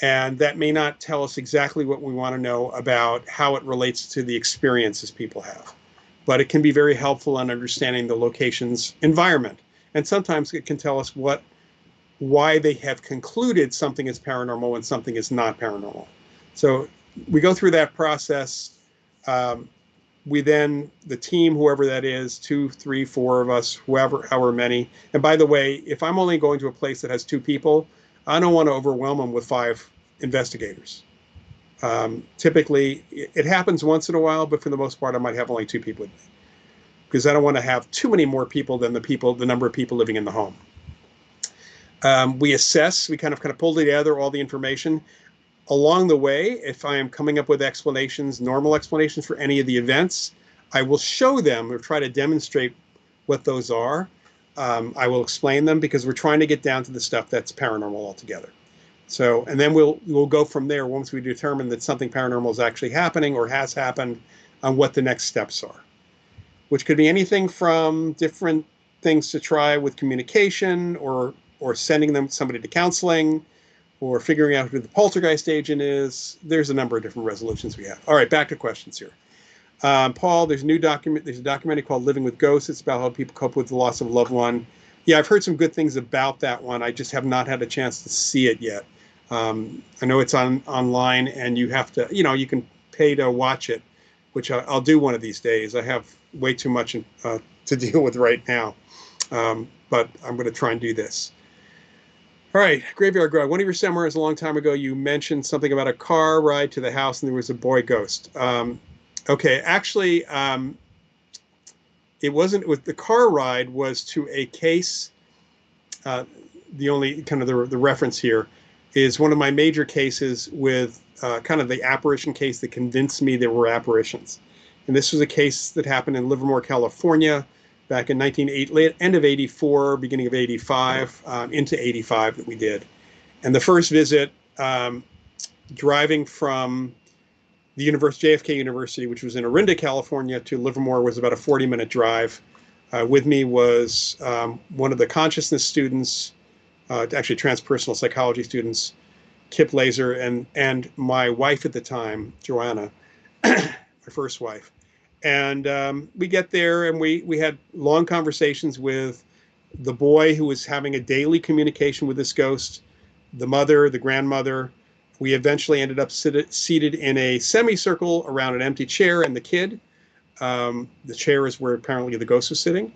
And that may not tell us exactly what we want to know about how it relates to the experiences people have. But it can be very helpful in understanding the location's environment. And sometimes it can tell us why they have concluded something is paranormal and something is not paranormal. So we go through that process. We then, the team, whoever that is, 2, 3, 4 of us, however many. And by the way, if I'm only going to a place that has 2 people, I don't want to overwhelm them with 5 investigators. Typically, it happens once in a while, but for the most part, I might have only 2 people with me because I don't want to have too many more people than the number of people living in the home. We assess, we kind of pull together all the information. Along the way, if I am coming up with explanations, normal explanations for any of the events, I will show them or try to demonstrate what those are. I will explain them because we're trying to get down to the stuff that's paranormal altogether. So, and then we'll go from there once we determine that something paranormal is actually happening or has happened on what the next steps are, which could be anything from different things to try with communication or sending somebody to counseling, or figuring out who the poltergeist agent is. There's a number of different resolutions we have. All right, back to questions here. Paul, there's a documentary called Living with Ghosts. It's about how people cope with the loss of a loved one. Yeah, I've heard some good things about that one. I just have not had a chance to see it yet. I know it's online, and you have to, you can pay to watch it, which I'll do one of these days. I have way too much to deal with right now, but I'm going to try and do this. All right, Graveyard Grove. One of your seminars a long time ago, you mentioned something about a car ride to the house and there was a boy ghost. Okay, actually, it wasn't with the car ride, was to a case. The only kind of the reference here is one of my major cases with kind of the apparition case that convinced me there were apparitions. And this was a case that happened in Livermore, California, back in end of 84, beginning of 85, into 85 that we did. And the first visit, driving from the JFK University, which was in Orinda, California, to Livermore was about a 40-minute drive. With me was one of the consciousness students, actually transpersonal psychology students, Kip Laser, and my wife at the time, Joanna, my first wife. And we get there, and we had long conversations with the boy who was having a daily communication with this ghost, the mother, the grandmother. We eventually ended up seated in a semicircle around an empty chair and the kid. The chair is where apparently the ghost was sitting.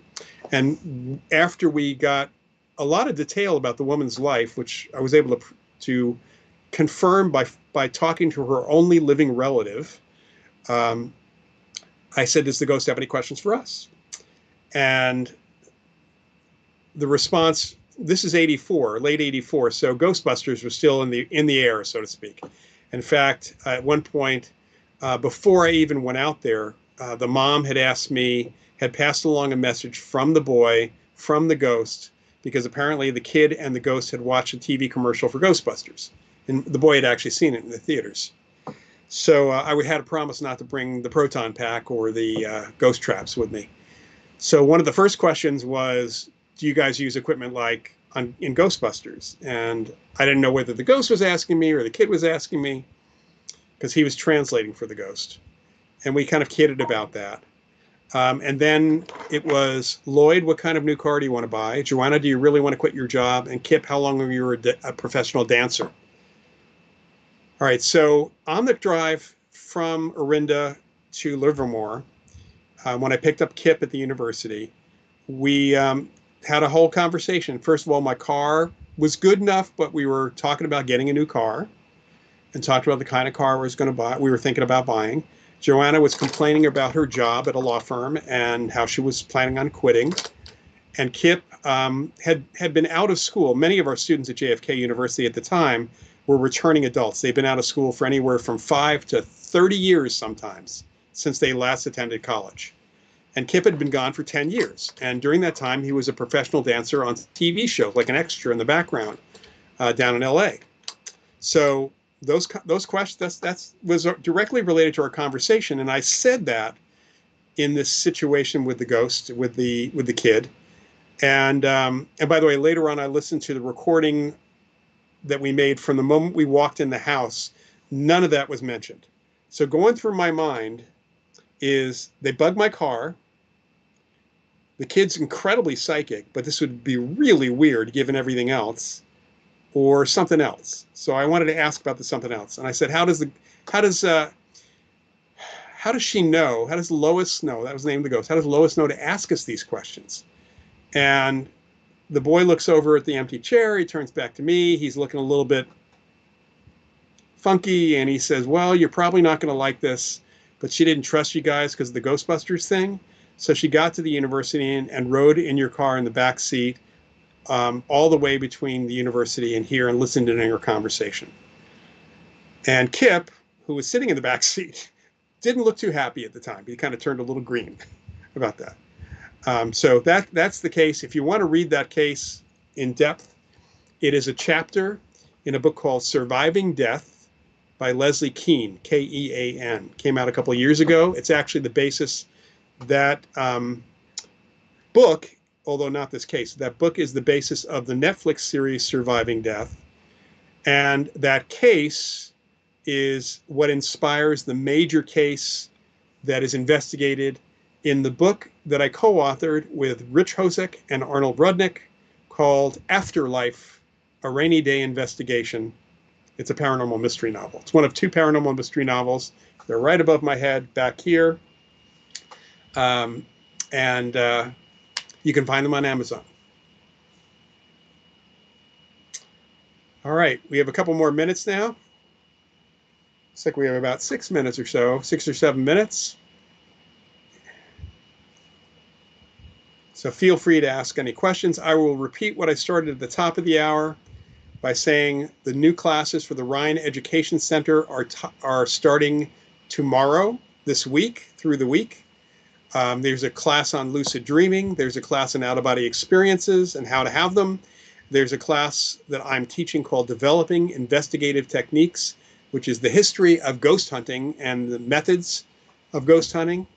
And after we got a lot of detail about the woman's life, which I was able to confirm by talking to her only living relative, I said, does the ghost have any questions for us? And the response, this is 84, late 84, so Ghostbusters was still in the air, so to speak. In fact, at one point, before I even went out there, the mom had passed along a message from the boy, from the ghost, because apparently the kid and the ghost had watched a TV commercial for Ghostbusters. And the boy had actually seen it in the theaters. So I had a promise not to bring the proton pack or the ghost traps with me. So one of the first questions was, do you guys use equipment like in Ghostbusters? And I didn't know whether the ghost was asking me or the kid was asking me, because he was translating for the ghost. And we kind of kidded about that. And then it was, Lloyd, what kind of new car do you want to buy? Joanna, do you really want to quit your job? And Kip, how long have you were a professional dancer? All right, so on the drive from Orinda to Livermore, when I picked up Kip at the university, we had a whole conversation. First of all, my car was good enough, but we were talking about getting a new car and talked about the kind of car we were thinking about buying. Joanna was complaining about her job at a law firm and how she was planning on quitting. And Kip had been out of school. Many of our students at JFK University at the time were returning adults. They've been out of school for anywhere from 5 to 30 years sometimes since they last attended college. And Kip had been gone for 10 years. And during that time, he was a professional dancer on TV shows, like an extra in the background down in LA. So those questions, that was directly related to our conversation. And I said that in this situation with the ghost, with the kid, And by the way, later on, I listened to the recording that we made from the moment we walked in the house. None of that was mentioned. So going through my mind is they bugged my car. The kid's incredibly psychic, but this would be really weird given everything else, or something else. So I wanted to ask about the something else. And I said, how does how does she know? How does Lois know? That was the name of the ghost. How does Lois know to ask us these questions? And the boy looks over at the empty chair. He turns back to me. He's looking a little bit funky, and he says, well, you're probably not going to like this, but she didn't trust you guys because of the Ghostbusters thing. So she got to the university and rode in your car in the back seat all the way between the university and here and listened in your conversation. And Kip, who was sitting in the back seat, didn't look too happy at the time. He kind of turned a little green about that. So that's the case. If you want to read that case in depth, it is a chapter in a book called Surviving Death by Leslie Kean, Kean. Came out a couple of years ago. It's actually the basis. That book, although not this case, that book is the basis of the Netflix series Surviving Death. And that case is what inspires the major case that is investigated in the book that I co-authored with Rich Hosek and Arnold Rudnick called Afterlife, A Rainy Day Investigation. It's a paranormal mystery novel. It's one of two paranormal mystery novels. They're right above my head back here. And you can find them on Amazon. All right, we have a couple more minutes now. Looks like we have about 6 minutes or so, 6 or 7 minutes. So feel free to ask any questions. I will repeat what I started at the top of the hour by saying the new classes for the Ryan Education Center are starting tomorrow, this week, through the week. There's a class on lucid dreaming. There's a class on out-of-body experiences and how to have them. There's a class that I'm teaching called Developing Investigative Techniques, which is the history of ghost hunting and the methods of ghost hunting.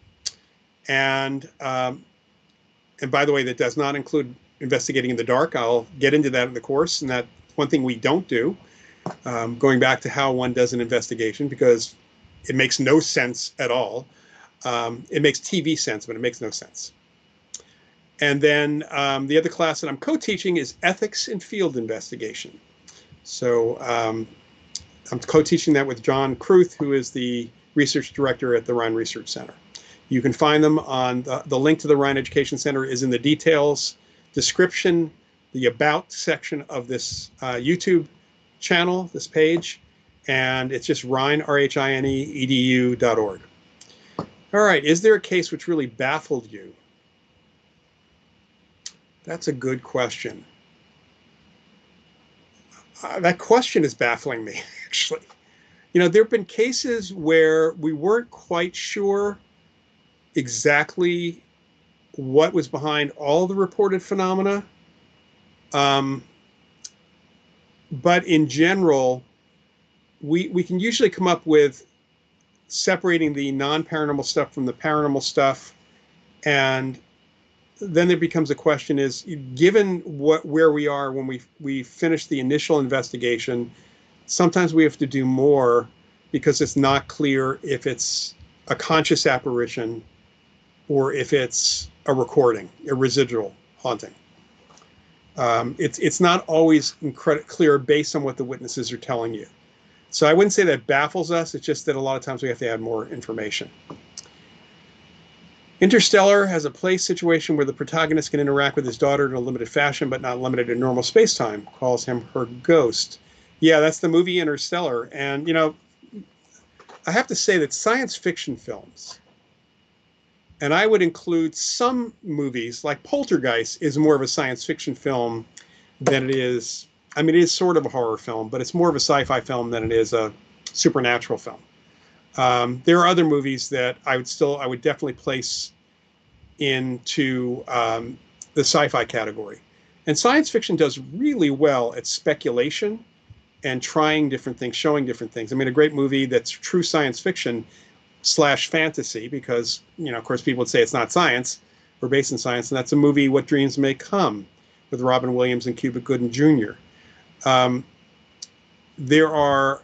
And by the way, that does not include investigating in the dark. I'll get into that in the course, and that's one thing we don't do, going back to how one does an investigation, because it makes no sense at all. It makes TV sense, but it makes no sense. And then the other class that I'm co-teaching is Ethics in Field Investigation. So I'm co-teaching that with John Kruth, who is the research director at the Ryan Research Center. You can find them on the link to the Ryan Education Center is in the details description, the About section of this YouTube channel, this page, and it's just Ryan, RHINE.edu.org. All right, is there a case which really baffled you? That's a good question. That question is baffling me, actually. You know, there have been cases where we weren't quite sure exactly what was behind all the reported phenomena. But in general, we can usually come up with separating the non-paranormal stuff from the paranormal stuff. And then there becomes a question is, given where we are when we finish the initial investigation, sometimes we have to do more because it's not clear if it's a conscious apparition or if it's a recording, a residual haunting. It's not always clear based on what the witnesses are telling you. So I wouldn't say that baffles us. It's just that a lot of times we have to add more information. Interstellar has a place situation where the protagonist can interact with his daughter in a limited fashion, but not limited to normal space-time, calls him her ghost. Yeah, that's the movie Interstellar. And, you know, I have to say that science fiction films, and I would include some movies, like Poltergeist is more of a science fiction film than it is, I mean, it is sort of a horror film, but it's more of a sci-fi film than it is a supernatural film. There are other movies that I would definitely place into the sci-fi category. And science fiction does really well at speculation and trying different things, showing different things. I mean, a great movie that's true science fiction / fantasy, because, you know, of course, people would say it's not science, or based in science, and that's a movie, What Dreams May Come, with Robin Williams and Cuba Gooding Jr. There are,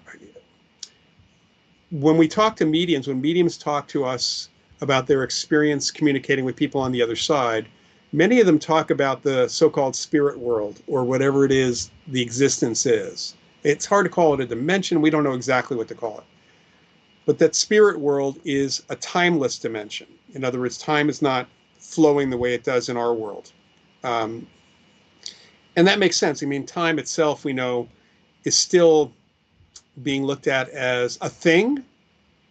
when we talk to mediums, when mediums talk to us about their experience communicating with people on the other side, many of them talk about the so-called spirit world, or whatever it is the existence is. It's hard to call it a dimension. We don't know exactly what to call it. But that spirit world is a timeless dimension. In other words, time is not flowing the way it does in our world. And that makes sense. I mean, time itself, we know, is still being looked at as a thing,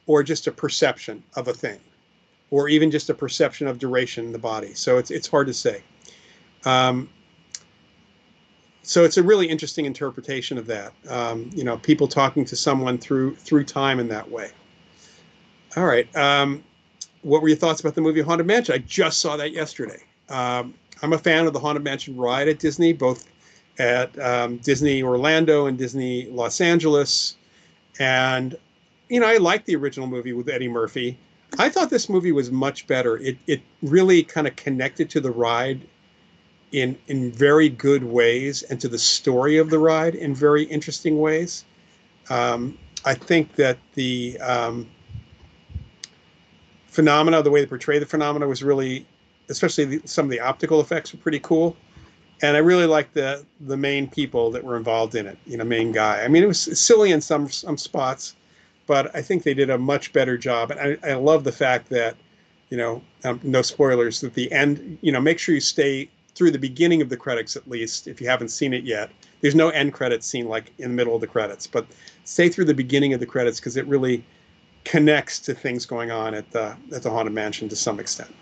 or just a perception of a thing, or even just a perception of duration in the body. So it's hard to say. So it's a really interesting interpretation of that. You know, people talking to someone through time in that way. All right. What were your thoughts about the movie Haunted Mansion? I just saw that yesterday. I'm a fan of the Haunted Mansion ride at Disney, both at Disney Orlando and Disney Los Angeles. And, you know, I liked the original movie with Eddie Murphy. I thought this movie was much better. It really kind of connected to the ride in very good ways, and to the story of the ride in very interesting ways. I think that the phenomena, the way they portray the phenomena, was really, especially some of the optical effects were pretty cool. And I really liked the main people that were involved in it, you know, main guy. I mean, it was silly in some spots, but I think they did a much better job. And I love the fact that, you know, no spoilers, at the end, you know, make sure you stay through the beginning of the credits, at least, if you haven't seen it yet. There's no end credits scene like in the middle of the credits, but stay through the beginning of the credits, because it really connects to things going on at the Haunted Mansion to some extent.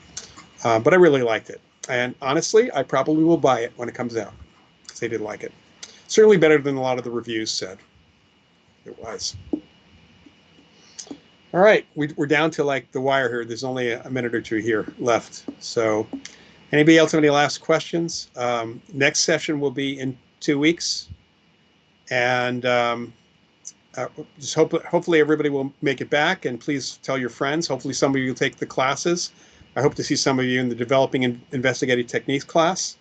But I really liked it. And honestly, I probably will buy it when it comes out, because they did like it. Certainly better than a lot of the reviews said it was. All right, we're down to like the wire here. There's only a minute or two here left. So anybody else have any last questions? Next session will be in 2 weeks. And just hopefully everybody will make it back. And please tell your friends. Hopefully some of you will take the classes. I hope to see some of you in the Developing Investigative Techniques class.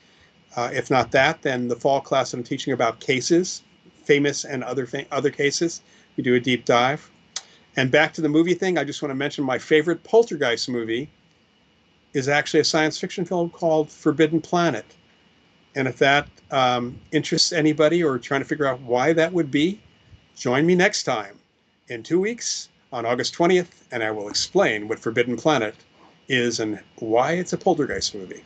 If not that, then the fall class that I'm teaching about cases, famous and other cases. We do a deep dive. And back to the movie thing, I just want to mention my favorite Poltergeist movie is actually a science fiction film called Forbidden Planet. And if that interests anybody, or trying to figure out why that would be, join me next time in 2 weeks on August 20th, and I will explain what Forbidden Planet is and why it's a poltergeist movie.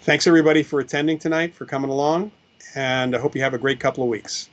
Thanks everybody for attending tonight, for coming along, and I hope you have a great couple of weeks.